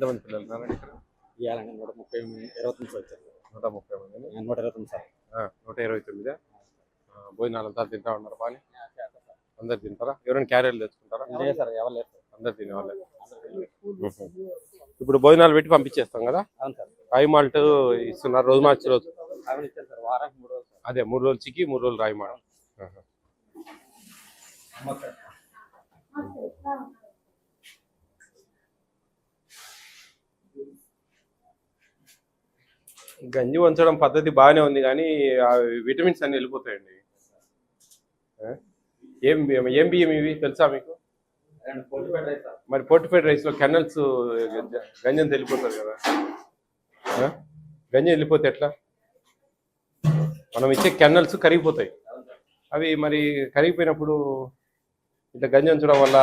ఎంతమంది పిల్లలు ఉన్నారండి ఇక్కడ? ఇవ్వాలండి 129 వచ్చారు. 130 మంది. 129 సార్. 129. భోజనాలు అంతా తింటా ఉన్నారు బాగా? అందరు తింటారా? ఎవరైనా క్యారియర్లు తెచ్చుకుంటారా? లేదు సార్, ఎవరు లేదు. అందరు తినేవాళ్ళే. ఇప్పుడు భోజనాలు పెట్టి పంపించేస్తాం కదా? అవును సార్. రాయి మాల్ట్ ఇస్తున్నారు రోజు మార్చి రోజు. అవి ఇచ్చారు సార్, వారానికి 3 రోజులు. అదే 3 రోజులు చికి 3 రోజులు రాయి మాల్ట్. గంజి వంచడం పద్ధతి బాగానే ఉంది కానీ విటమిన్స్ అన్ని వెళ్ళిపోతాయండి. ఏం ఏం బియ్యం ఇవి తెలుసా మీకు? మరి పోర్టిఫైడ్ రైస్లో కెనల్స్ గంజి అంతా వెళ్ళిపోతుంది కదా. గంజి వెళ్ళిపోతే ఎట్లా? మనం ఇచ్చే కెనల్స్ కరిగిపోతాయి. అవి మరి కరిగిపోయినప్పుడు ఇట్లా గంజి ఉంచడం వల్ల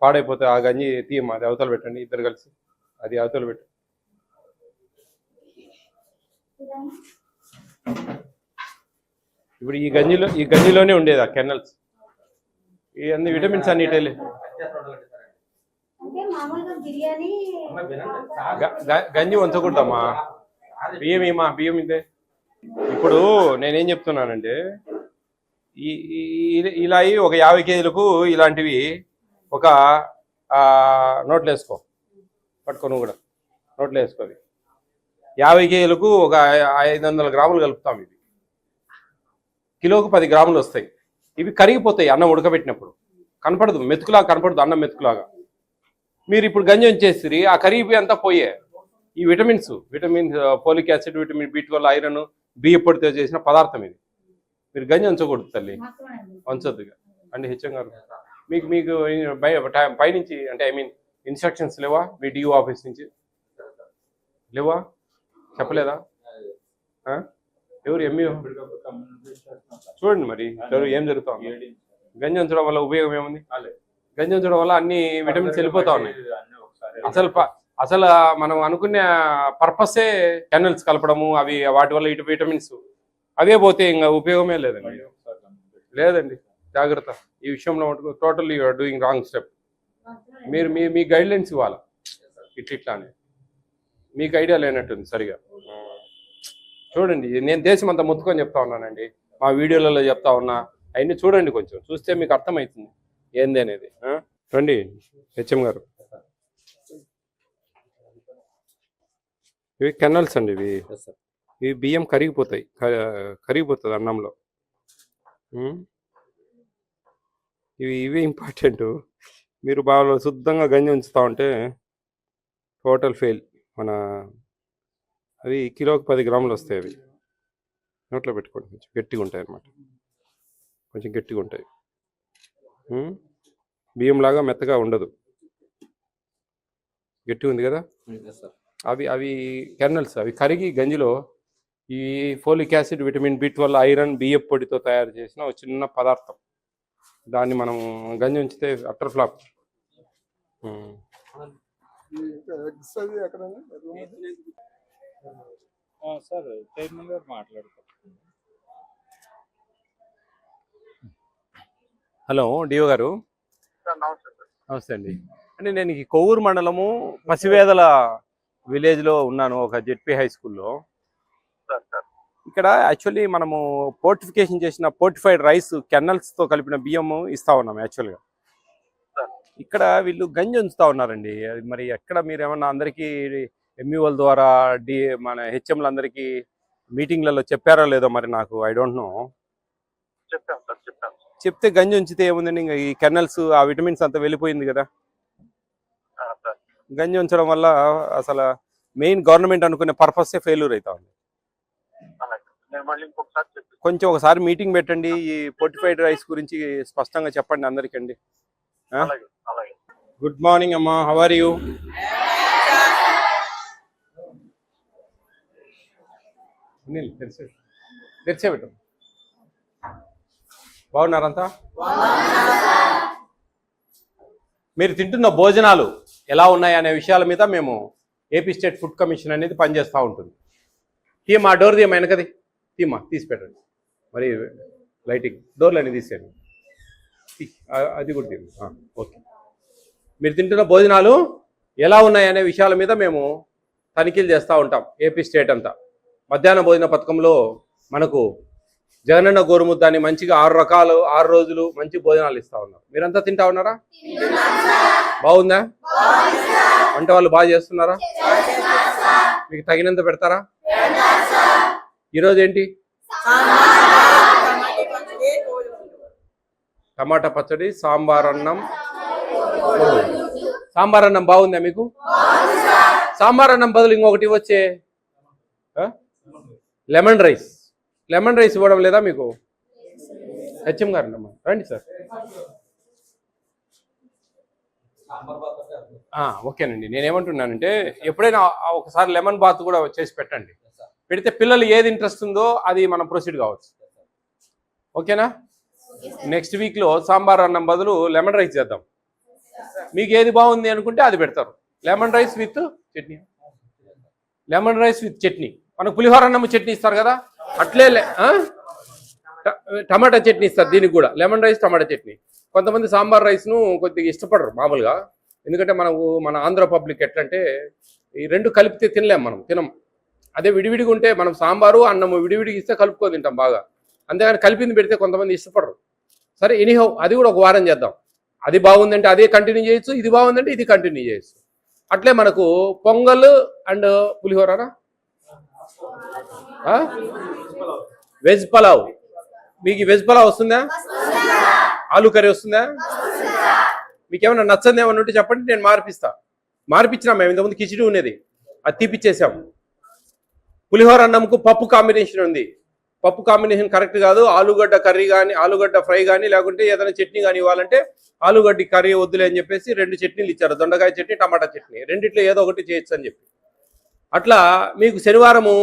పాడైపోతాయి. ఆ గంజి తీయమ్మా, అది అవతల పెట్టండి ఇద్దరు కలిసి. అది అవతల పెట్టు. ఇప్పుడు ఈ గంజిలోనే ఉండేది ఆ కెనల్స్. ఈ అన్ని విటమిన్స్ అన్ని గంజి వంచకూడదమ్మా. బియ్యం ఇదే. ఇప్పుడు నేనేం చెప్తున్నానంటే ఇలా ఒక 50 కేజీలకు ఇలాంటివి ఒక నోట్లు వేసుకో, పట్టుకో కూడా నోట్లు వేసుకోవి. 50 కేజీలకు ఒక 500 గ్రాములు కలుపుతాం. ఇవి కిలోకు 10 గ్రాములు వస్తాయి. ఇవి కరిగిపోతాయి అన్నం ఉడకబెట్టినప్పుడు. కనపడదు, మెతుకులాగా కనపడదు అన్నం మెతుకులాగా. మీరు ఇప్పుడు గంజి వచ్చేసి ఆ కరిగిపోయి అంతా పోయే ఈ vitamins folic acid, vitamin B12, iron, బియ్య పొడితో చేసిన పదార్థం ఇది. మీరు గంజి ఉంచకూడదు తల్లి, ఉంచొద్దుగా అండి. హెచ్ఎం గారు మీకు పైనుంచి అంటే ఇన్స్ట్రక్షన్స్ లేవా? మీ డిఓ ఆఫీస్ నుంచి లేవా? చెప్పలేదా? ఎవరు ఎంఈఓ? చూడండి మరి ఏం జరుగుతుంది. గంజి ఉంచడం వల్ల ఉపయోగం ఏముంది? గంజి ఉంచడం వల్ల అన్ని విటమిన్స్ వెళ్ళిపోతా ఉన్నాయి. అసలు మనం అనుకునే పర్పసే కెనల్స్ కలపడము, అవి వాటి వల్ల ఇటు విటమిన్స్ అవే పోతే ఇంకా ఉపయోగమే లేదండి. జాగ్రత్త ఈ విషయంలో మటుకు. Totally you're doing wrong step. మీరు మీ గైడ్లైన్స్ ఇవ్వాలి. ఇట్లా అని మీకు ఐడియా లేనట్టుంది సరిగా. చూడండి, నేను దేశం అంతా మొత్తుకొని చెప్తా ఉన్నానండి, మా వీడియోలలో చెప్తా ఉన్నా. అవన్నీ చూడండి, కొంచెం చూస్తే మీకు అర్థమవుతుంది ఏంది అనేది. రండి హెచ్ఎం గారు. ఇవి కెనల్స్ అండి. ఇవి బియ్యం కరిగిపోతుంది అన్నంలో. ఇవి ఇంపార్టెంట్. మీరు బాగా శుద్ధంగా గంజి ఉంచుతా ఉంటే టోటల్ ఫెయిల్. అవి కిలోకి 10 గ్రాములు వస్తాయి. అవి నోట్లో పెట్టుకోండి. కొంచెం గట్టిగా ఉంటాయి అన్నమాట, కొంచెం గట్టిగా ఉంటాయి. బియ్యంలాగా మెత్తగా ఉండదు, గట్టిగా ఉంది కదా. అవి కెర్నల్స్ అవి కరిగి గంజిలో ఈ folic acid, vitamin B12, iron, బియ్యం పొడితో తయారు చేసిన ఒక చిన్న పదార్థం. దాన్ని మనం గంజి ఉంచితే అట్టర్ ఫ్లాప్. సార్ చైర్మన్ గారు మాట్లాడతారు. హలో డిఓ గారు. నమస్తే అండి. అంటే నేను ఈ కొవ్వూరు మండలము పసివేదల విలేజ్లో ఉన్నాను, ఒక జెడ్పీ హై స్కూల్లో. ఇక్కడ యాక్చువల్లీ మనము పోర్టిఫికేషన్ చేసిన పోర్టిఫైడ్ రైస్ కెనల్స్తో కలిపిన బియ్యము ఇస్తా ఉన్నాం యాక్చువల్గా. ఇక్కడ వీళ్ళు గంజి ఉంచుతా ఉన్నారండి. మరి ఎక్కడ మీరు ఏమన్నా అందరికీ ఎంఈఓల ద్వారా మన హెచ్ఎంలందరికీ మీటింగ్లలో చెప్పారో లేదో మరి నాకు ఐ డోంట్ నో. చెప్తే గంజి ఉంచితే ఏముందండి, ఇంకా ఈ కెనల్స్ ఆ విటమిన్స్ అంతా వెళ్ళిపోయింది కదా. గంజి ఉంచడం వల్ల అసలు మెయిన్ గవర్నమెంట్ అనుకునే పర్పసే ఫెయిల్యూర్ అవుతా ఉంది. కొంచెం ఒకసారి మీటింగ్ పెట్టండి, ఈ పోర్టిఫైడ్ రైస్ గురించి స్పష్టంగా చెప్పండి అందరికండి. గుడ్ మార్నింగ్ అమ్మా, హౌ ఆర్ యూ? తెరిచే పెట్టు. బాగున్నారంతా? మీరు తింటున్న భోజనాలు ఎలా ఉన్నాయి అనే విషయాల మీద మేము ఏపీ స్టేట్ ఫుడ్ కమిషన్ అనేది పనిచేస్తూ ఉంటుంది. తీయమ్మా డోర్ తీయమ్మా, వెనకది తీయమ్మా, తీసి పెట్టండి. మరి లైటింగ్ డోర్లు అన్నీ తీసేయండి. అది కూడా తీయండి. ఓకే. మీరు తింటున్న భోజనాలు ఎలా ఉన్నాయనే విషయాల మీద మేము తనిఖీలు చేస్తూ ఉంటాం ఏపీ స్టేట్ అంతా. మధ్యాహ్న భోజన పథకంలో మనకు జగనన్న గోరుముద్దాన్ని మంచిగా 6 రోజులు మంచి భోజనాలు ఇస్తూ ఉన్నారు. మీరంతా తింటా ఉన్నారా? బాగుందా? వంట వాళ్ళు బాగా చేస్తున్నారా? మీకు తగినంత పెడతారా? ఈరోజు ఏంటి? టమాటా పచ్చడి, సాంబార్ అన్నం. సాంబార్ అన్నం బాగుందా మీకు? సాంబార్ అన్నం బదులు ఇంకొకటి వచ్చే లెమన్ రైస్. లెమన్ రైస్ ఇవ్వడం లేదా మీకు? హెచ్ఎం గారు రండి సార్. ఓకేనండి. నేనేమంటున్నానంటే ఎప్పుడైనా ఒకసారి లెమన్ బాత్ కూడా చేసి పెట్టండి. పెడితే పిల్లలు ఏది ఇంట్రెస్ట్ ఉందో అది మనం ప్రొసీడ్ కావచ్చు. ఓకేనా? నెక్స్ట్ వీక్లో సాంబార్ అన్నం బదులు లెమన్ రైస్ చేద్దాం. మీకు ఏది బాగుంది అనుకుంటే అది పెడతారు. Lemon rice with chutney. Lemon rice with chutney. మనకు పులిహోర అన్నం చట్నీ ఇస్తారు కదా, అట్లే టమాటా చట్నీ ఇస్తారు దీనికి కూడా. లెమన్ రైస్, టమాటా చట్నీ. కొంతమంది సాంబార్ రైస్ను కొద్దిగా ఇష్టపడరు మామూలుగా. ఎందుకంటే మన ఆంధ్ర పబ్లిక్ ఎట్లంటే ఈ రెండు కలిపితే తినం. అదే విడివిడిగా ఉంటే మనం సాంబారు అన్నము విడివిడిగా ఇస్తే కలుపుకొని తింటాం బాగా. అంతేగాని కలిపింది పెడితే కొంతమంది ఇష్టపడరు. సరే, ఎనీహౌ అది కూడా ఒక వారం చేద్దాం. అది బాగుందంటే అదే కంటిన్యూ చేయొచ్చు, ఇది బాగుందంటే ఇది కంటిన్యూ చేయొచ్చు. అట్లే మనకు పొంగల్ అండ్ పులిహోరనా, వెజ్ పలావ్. మీకు వెజ్ పలావ్ వస్తుందా? ఆలూ కర్రీ వస్తుందా? మీకు ఏమైనా నచ్చంది ఏమన్నా ఉంటే చెప్పండి, నేను మార్పిచ్చినా. మేము ఇంతకుముందు కిచిడి ఉండేది, అది తీపిచ్చేసాం. పులిహోర అన్నంకు పప్పు కాంబినేషన్ ఉంది. పప్పు కాంబినేషన్ కరెక్ట్ కాదు. ఆలుగడ్డ కర్రీ కానీ, ఆలుగడ్డ ఫ్రై కానీ, లేకుంటే ఏదైనా చట్నీ కానీ ఇవ్వాలంటే ఆలుగడ్డ కర్రీ వద్దులే అని చెప్పేసి 2 చట్నీలు ఇచ్చారు. దొండకాయ చట్నీ, టమాటా చట్నీ. రెండిట్లో ఏదో ఒకటి చేయొచ్చు అని చెప్పి. అట్లా మీకు శనివారము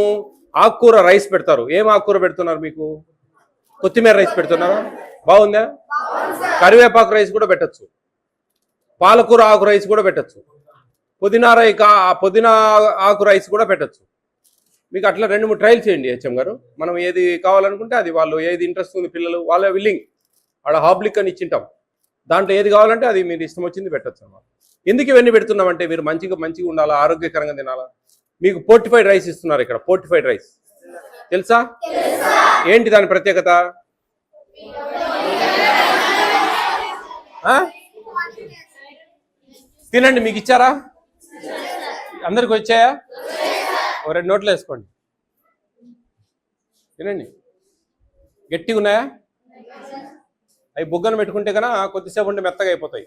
ఆకుకూర రైస్ పెడతారు. ఏం ఆకుకూర పెడుతున్నారు మీకు? కొత్తిమీర రైస్ పెడుతున్నారా? బాగుందా? కరివేపాకు రైస్ కూడా పెట్టచ్చు. పాలకూర ఆకు రైస్ కూడా పెట్టచ్చు. పుదీనా ఆకు రైస్ కూడా పెట్టచ్చు. మీకు అట్లా 2-3 ట్రయల్ చేయండి హెచ్ఎం గారు. మనం ఏది కావాలనుకుంటే అది, వాళ్ళు ఏది ఇంట్రెస్ట్ ఉంది పిల్లలు వాళ్ళ విల్లింగ్, ఆడ హాబ్లిక్ అని ఇచ్చింటాం. దాంట్లో ఏది కావాలంటే అది మీరు ఇష్టం వచ్చింది పెట్టచ్చు అన్నమాట. ఎందుకు ఇవన్నీ పెడుతున్నామంటే మీరు మంచిగా ఉండాలా, ఆరోగ్యకరంగా తినాలా. మీకు పోర్టిఫైడ్ రైస్ ఇస్తున్నారు ఇక్కడ. పోర్టిఫైడ్ రైస్ తెలుసా? ఏంటి దాని ప్రత్యేకత? తినండి. మీకు ఇచ్చారా? అందరికి వచ్చాయా? 2 నోట్లు వేసుకోండి, తినండి. గట్టిగా ఉన్నాయా? అవి బుగ్గను పెట్టుకుంటే కన్నా కొద్దిసేపు ఉంటే మెత్తగా అయిపోతాయి.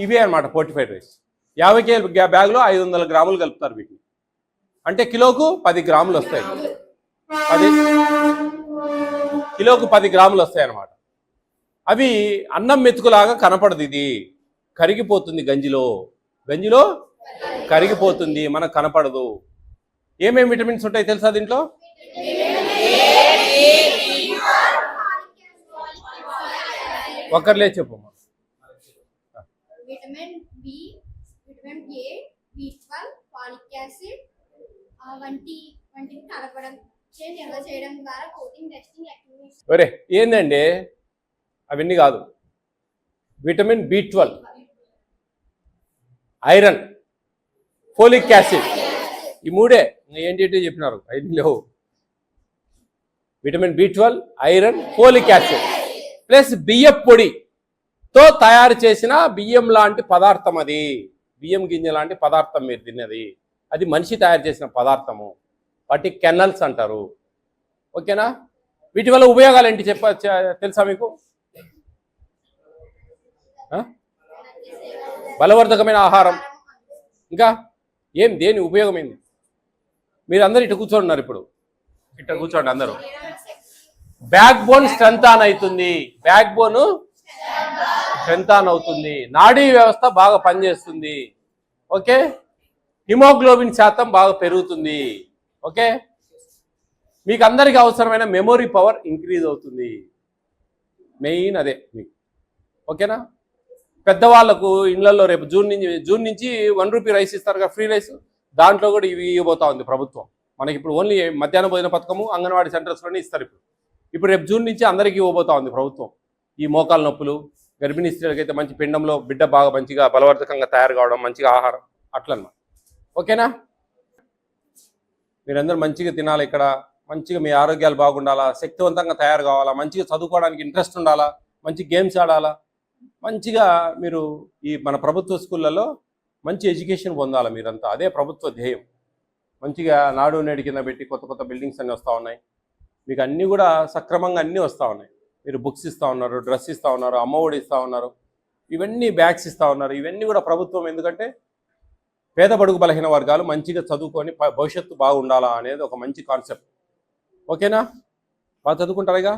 ఇవే అనమాట పోర్టిఫైడ్ రైస్. 50 కేజీల బ్యాగ్లో 500 గ్రాములు కలుపుతారు వీటిని. అంటే కిలోకు 10 గ్రాములు వస్తాయి. కిలోకు 10 గ్రాములు వస్తాయి అన్నమాట. అవి అన్నం మెతుకులాగా కనపడదు. ఇది కరిగిపోతుంది గంజిలో కరిగిపోతుంది, మనకు కనపడదు. ఏమేమి విటమిన్స్ ఉంటాయి తెలుసా దీంట్లో? ఒక్కర్లే చెప్పమ్మా. Vitamin B, vitamin A, B12, folic acid వంటివి కలపడం నిల్వ చేయడం ద్వారా కోటింగ్ టెస్టింగ్ యాక్టివిటీస్. ఒరే ఏందండి అవన్నీ కాదు. Vitamin B12, iron, folic acid, ఈ 3 ఏంటి చెప్పినారు, 5 లేవు. Vitamin B12, iron, folic acid plus బియ్యం పొడితో తయారు చేసిన బియ్యం లాంటి పదార్థం. అది బియ్యం గింజ లాంటి పదార్థం మీరు తిన్నది. అది మనిషి తయారు చేసిన పదార్థము. వాటి కెనల్స్ అంటారు. ఓకేనా? వీటి వల్ల ఉపయోగాలు ఏంటి తెలుసా మీకు? బలవర్ధకమైన ఆహారం. ఇంకా దేని ఉపయోగమైంది? మీరు అందరు ఇటు కూర్చోండి. ఇప్పుడు ఇట్లా కూర్చోండి అందరూ. బ్యాక్ బోన్ స్ట్రెంత్ ఆన్ అవుతుంది. బ్యాక్ బోన్ స్ట్రెంత్ ఆన్ అవుతుంది. నాడీ వ్యవస్థ బాగా పనిచేస్తుంది. ఓకే? హిమోగ్లోబిన్ శాతం బాగా పెరుగుతుంది. ఓకే? మీకు అందరికీ అవసరమైన మెమొరీ పవర్ ఇంక్రీజ్ అవుతుంది. మెయిన్ అదే మీకు. ఓకేనా? పెద్దవాళ్లకు ఇళ్లలో రేపు జూన్ నుంచి 1 రూపీ రైస్ ఇస్తారు కదా, ఫ్రీ రైస్. దాంట్లో కూడా ఇవి ఇవ్వబోతా ఉంది ప్రభుత్వం. మనకి ఇప్పుడు ఓన్లీ మధ్యాహ్న భోజన పథకము అంగన్వాడీ సెంటర్స్లోనే ఇస్తారు. ఇప్పుడు రేపు జూన్ నుంచి అందరికీ ఇవ్వబోతా ఉంది ప్రభుత్వం. ఈ మోకాలు నొప్పులు, గర్భిణీ స్త్రీలకైతే మంచి పిండంలో బిడ్డ బాగా మంచిగా బలవర్ధకంగా తయారు కావడం, మంచిగా ఆహారం అట్లన్నమాట. ఓకేనా? మీరందరూ మంచిగా తినాలి, ఇక్కడ మంచిగా మీ ఆరోగ్యాలు బాగుండాలా, శక్తివంతంగా తయారు కావాలా, మంచిగా చదువుకోవడానికి ఇంట్రెస్ట్ ఉండాలా, మంచి గేమ్స్ ఆడాలా, మంచిగా మీరు ఈ మన ప్రభుత్వ స్కూళ్ళలో మంచి ఎడ్యుకేషన్ పొందాలి మీరంతా. అదే ప్రభుత్వ ధ్యేయం. మంచిగా నాడు నేడు కింద పెట్టి కొత్త కొత్త బిల్డింగ్స్ అన్నీ వస్తూ ఉన్నాయి, మీకు అన్నీ కూడా సక్రమంగా అన్నీ వస్తూ ఉన్నాయి. మీరు బుక్స్ ఇస్తూ ఉన్నారు, డ్రెస్ ఇస్తూ ఉన్నారు, అమ్మఒడి ఇస్తూ ఉన్నారు, ఇవన్నీ బ్యాగ్స్ ఇస్తూ ఉన్నారు. ఇవన్నీ కూడా ప్రభుత్వం, ఎందుకంటే పేద బడుగు బలహీన వర్గాలు మంచిగా చదువుకొని భవిష్యత్తు బాగుండాలా అనేది ఒక మంచి కాన్సెప్ట్. ఓకేనా? బాగా చదువుకుంటారుగా.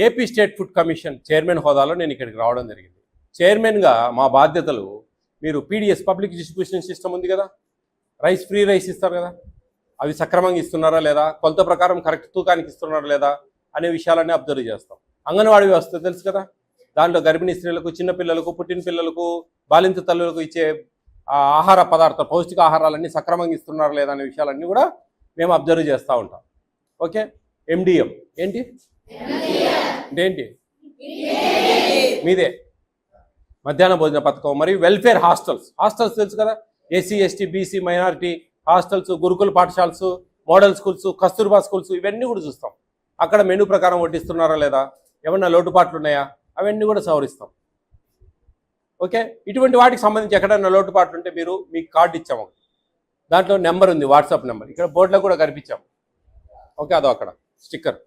AP state food commission chairman హోదాలో నేను ఇక్కడికి రావడం జరిగింది. చైర్మన్గా మా బాధ్యతలు, మీరు పీడిఎస్ పబ్లిక్ డిస్ట్రిబ్యూషన్ సిస్టమ్ ఉంది కదా, రైస్ ఫ్రీ రైస్ ఇస్తారు కదా, అవి సక్రమంగా ఇస్తున్నారా లేదా, కొలత ప్రకారం కరెక్ట్ తూకానికి ఇస్తున్నారా లేదా అనే విషయాలన్నీ అబ్జర్వ్ చేస్తాం. అంగన్వాడీ వ్యవస్థ తెలుసు కదా, దాంట్లో గర్భిణీ స్త్రీలకు, చిన్నపిల్లలకు, పుట్టిన పిల్లలకు, బాలింత తల్లులకు ఇచ్చే ఆహార పదార్థాలు, పౌష్టిక ఆహారాలన్నీ సక్రమంగా ఇస్తున్నారా లేదా అనే విషయాలన్నీ కూడా మేము అబ్జర్వ్ చేస్తూ ఉంటాం. ఓకే? ఎండిఎం ఏంటి అంటే ఏంటి? మీదే మధ్యాహ్న భోజన పథకం. మరియు వెల్ఫేర్ హాస్టల్స్ తెలుసు కదా, SC ST BC minority hostels, గురుకుల పాఠశాలలు, మోడల్ స్కూల్స్, కస్తూర్బా స్కూల్స్, ఇవన్నీ కూడా చూస్తాం. అక్కడ మెనూ ప్రకారం వడ్డిస్తున్నారా లేదా, ఏమన్నా లోటుపాట్లు ఉన్నాయా, అవన్నీ కూడా సవరిస్తాం. ఓకే? ఇటువంటి వాటికి సంబంధించి ఎక్కడైనా లోటుపాట్లు ఉంటే మీరు మీకు కార్డు ఇచ్చాము, దాంట్లో నెంబర్ ఉంది, వాట్సాప్ నెంబర్, ఇక్కడ బోర్డులో కూడా కనిపించాము. ఓకే? అదో అక్కడ స్టిక్కర్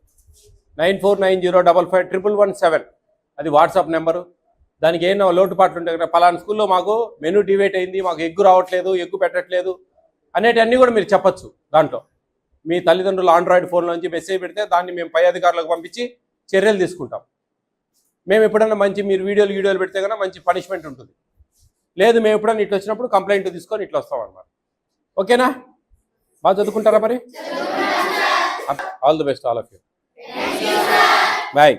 9490551117, అది వాట్సాప్ నెంబరు. దానికి ఏమైనా లోటుపాట్లు ఉంటే కదా, పలానా స్కూల్లో మాకు మెనూ డివేట్ అయింది, మాకు ఎగ్గు రావట్లేదు, ఎగ్గు పెట్టట్లేదు అనేటివన్నీ కూడా మీరు చెప్పచ్చు. దాంట్లో మీ తల్లిదండ్రులు ఆండ్రాయిడ్ ఫోన్లోంచి మెసేజ్ పెడితే దాన్ని మేము పై అధికారులకు పంపించి చర్యలు తీసుకుంటాం. మేము ఎప్పుడైనా మంచి మీరు వీడియోలు పెడితే కనుక మంచి పనిష్మెంట్ ఉంటుంది. లేదు మేము ఎప్పుడైనా ఇట్లా వచ్చినప్పుడు కంప్లైంట్ తీసుకొని ఇట్లా వస్తాం అన్నమాట. ఓకేనా? బాగా చదువుకుంటారా మరి? All the best all of you. Bye.